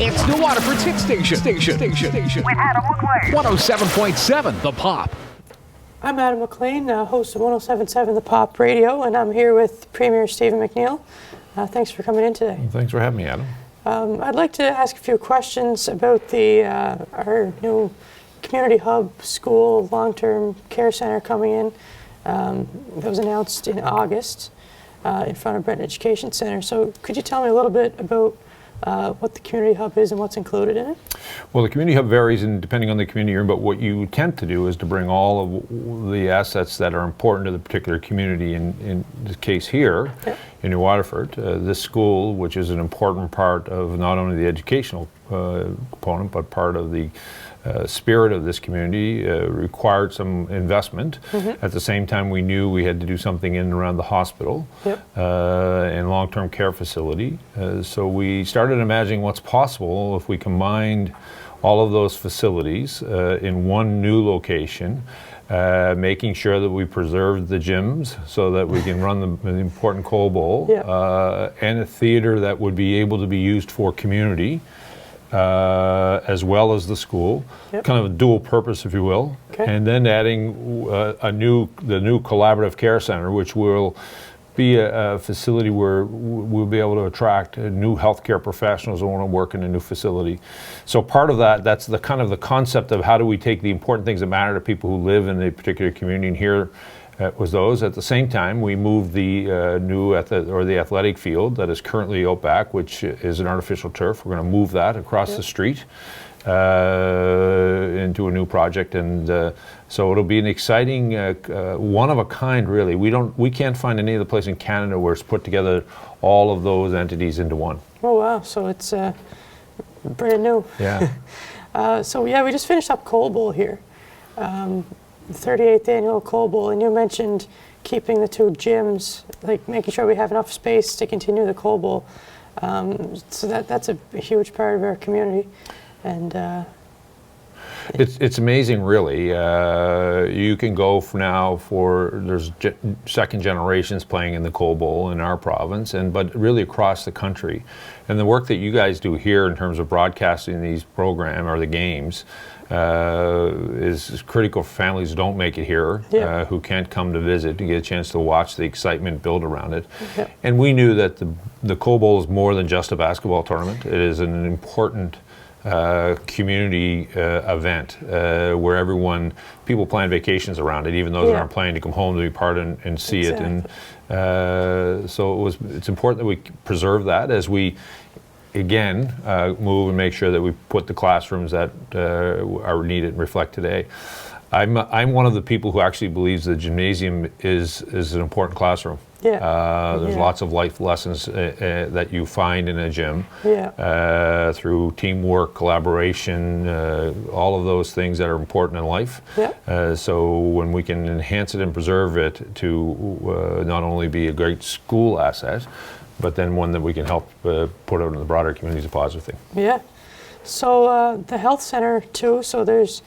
It's New Waterford's hit station. With Adam McNeil. 107.7 The Pop. I'm Adam McNeil, host of 107.7 The Pop Radio, and I'm here with Premier Stephen McNeil. Thanks for coming in today. Well, thanks for having me, Adam. I'd like to ask a few questions about our new community hub school long-term care center coming in. That was announced in August in front of Brent Education Center. So could you tell me a little bit about what the community hub is and what's included in it? Well, the community hub varies depending on the community you're in, but what you attempt to do is to bring all of the assets that are important to the particular community. In this case here, in New Waterford, this school, which is an important part of not only the educational component, but part of the spirit of this community, required some investment. At the same time, we knew we had to do something in and around the hospital and long-term care facility. So we started imagining what's possible if we combined all of those facilities in one new location, making sure that we preserve the gyms so that we can run the important coal bowl, and a theater that would be able to be used for community, as well as the school, kind of a dual purpose, if you will. And then adding the new collaborative care center, which will be a facility where we'll be able to attract new healthcare professionals who want to work in a new facility. So part of that's the kind of the concept of how do we take the important things that matter to people who live in a particular community, and here was those. At the same time, we moved the the athletic field that is currently out back, which is an artificial turf. We're going to move that across the street into a new project, and so it'll be an exciting, one of a kind, really. We can't find any other place in Canada where it's put together all of those entities into one. Oh wow! So it's brand new. Yeah. We just finished up Coal Bowl here. The 38th annual Coal Bowl, and you mentioned keeping the two gyms, like making sure we have enough space to continue the Coal Bowl. So that's a huge part of our community, and it's amazing, really. You can go there's second generations playing in the Coal Bowl in our province, but really across the country. And the work that you guys do here in terms of broadcasting these programs or the games is critical for families who don't make it here, who can't come to visit, to get a chance to watch the excitement build around it. And we knew that the Coal Bowl is more than just a basketball tournament. It is an important community event where people plan vacations around it, even those that aren't planning to come home to be part and see it. And so it's important that we preserve that as we again move and make sure that we put the classrooms that are needed and reflect today. I'm one of the people who actually believes the gymnasium is an important classroom. There's lots of life lessons that you find in a gym through teamwork, collaboration, all of those things that are important in life. So when we can enhance it and preserve it to not only be a great school asset, but then one that we can help put out in the broader community is a positive thing. So the health center too, so there's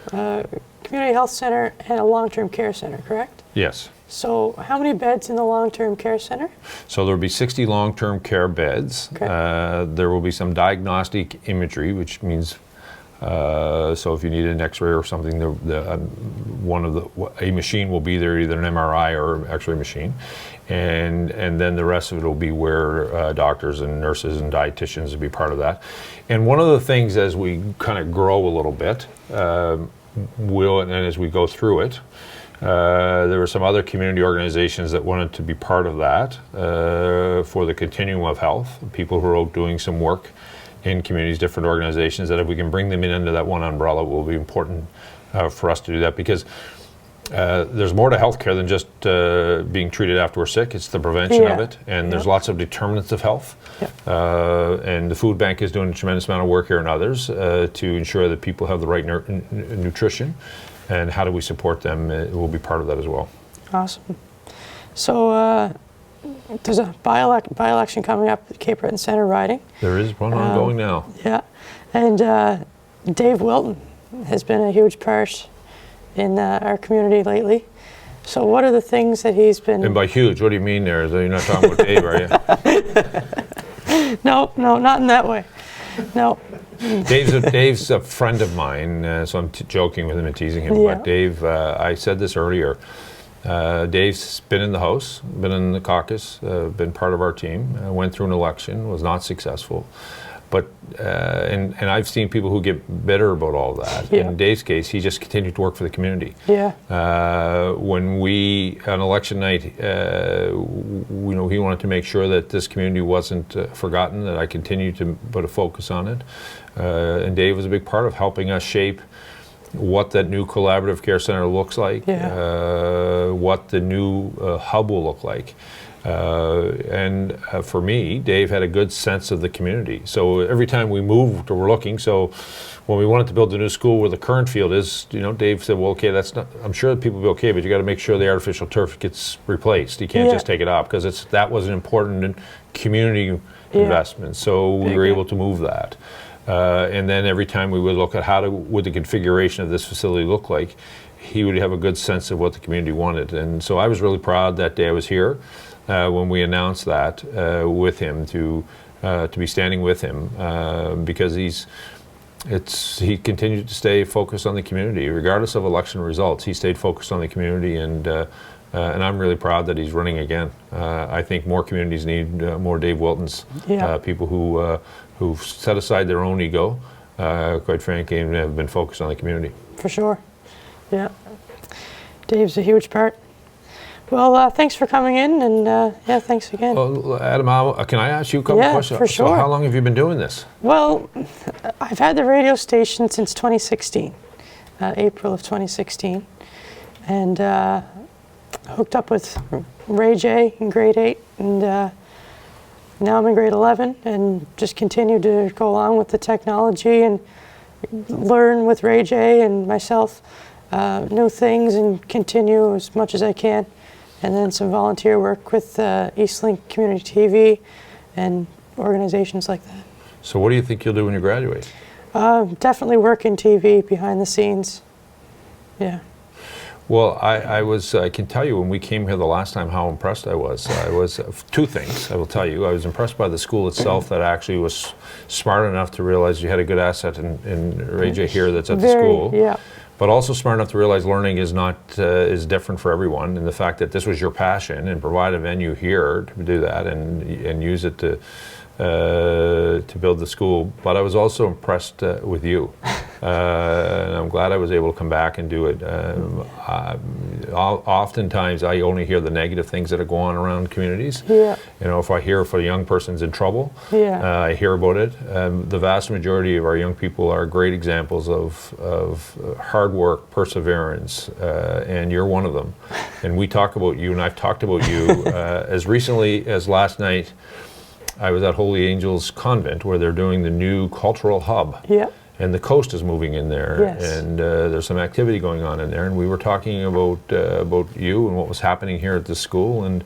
community health center and a long-term care center, correct? Yes. So how many beds in the long-term care center? So there will be 60 long-term care beds. There will be some diagnostic imagery, which means so if you need an x-ray or something, a machine will be there, either an MRI or x-ray machine. And then the rest of it will be where doctors and nurses and dietitians will be part of that. And one of the things as we kind of grow a little bit, and as we go through it, there were some other community organizations that wanted to be part of that for the continuum of health, people who are out doing some work in communities, different organizations, that if we can bring them in under that one umbrella, it will be important for us to do that, because there's more to healthcare than just being treated after we're sick. It's the prevention of it, and there's lots of determinants of health. And the food bank is doing a tremendous amount of work here, and others, to ensure that people have the right nutrition. And how do we support them? It will be part of that as well. Awesome. So there's a by-election coming up at Cape Breton Centre riding. There is one ongoing now. And Dave Wilton has been a huge part in our community lately. So what are the things that he's been... And by huge, what do you mean there? You're not talking about Dave, are you? No, not in that way. No. Dave's a friend of mine, so I'm joking with him and teasing him. Yeah. But Dave, I said this earlier. Dave's been in the House, been in the caucus, been part of our team. Went through an election, was not successful. But and I've seen people who get bitter about all that. Yeah. In Dave's case, he just continued to work for the community. Yeah. When we on election night, he wanted to make sure that this community wasn't forgotten. That I continued to put a focus on it. And Dave was a big part of helping us shape what that new collaborative care center looks like, what the new hub will look like. And for me, Dave had a good sense of the community. So every time we moved or we're looking, so when we wanted to build a new school where the current field is, Dave said, well, okay, that's not, I'm sure that people will be okay, but you got to make sure the artificial turf gets replaced. You can't just take it off because that was an important community investment. So we were able to move that. And then every time we would look at would the configuration of this facility look like, he would have a good sense of what the community wanted. And so I was really proud that day I was here when we announced that with him to be standing with him because he continued to stay focused on the community regardless of election results. He stayed focused on the community, and I'm really proud that he's running again. I think more communities need more Dave Wiltons, people who've set aside their own ego, quite frankly, and have been focused on the community. For sure. Yeah. Dave's a huge part. Well, thanks for coming in, and thanks again. Well, Adam, can I ask you a couple questions? Yeah, for sure. So how long have you been doing this? Well, I've had the radio station since 2016, April of 2016, and hooked up with Ray J in grade 8, and now I'm in grade 11, and just continue to go along with the technology and learn with Ray J and myself new things and continue as much as I can. And then some volunteer work with Eastlink Community TV and organizations like that. So what do you think you'll do when you graduate? Definitely work in TV behind the scenes. Yeah. Well, I can tell you when we came here the last time how impressed I was. I was two things, I will tell you. I was impressed by the school itself that actually was smart enough to realize you had a good asset in Ray J here that's at the school. Yeah. But also smart enough to realize learning is different for everyone, and the fact that this was your passion and provide a venue here to do that and use it to build the school. But I was also impressed with you, and I'm glad I was able to come back and do it. Oftentimes, I only hear the negative things that are going on around communities. Yeah. If I hear if a young person's in trouble, I hear about it. The vast majority of our young people are great examples of hard work, perseverance, and you're one of them. And we talk about you, and I've talked about you as recently as last night. I was at Holy Angels Convent where they're doing the new cultural hub. Yeah. And the coast is moving in there, Yes. and there's some activity going on in there. And we were talking about you and what was happening here at the school, and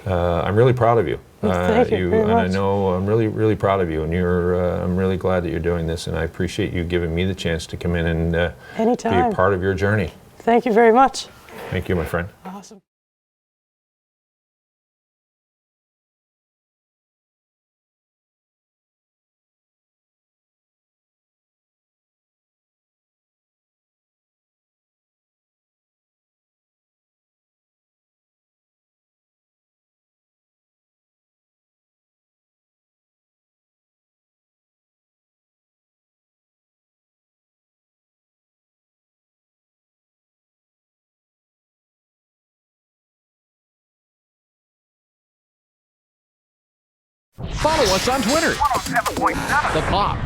I'm really proud of you. Thank you very much. And I know I'm really, really proud of you, and I'm really glad that you're doing this, and I appreciate you giving me the chance to come in and be a part of your journey. Thank you very much. Thank you, my friend. Awesome. Follow us on Twitter. 107.7. The Pop.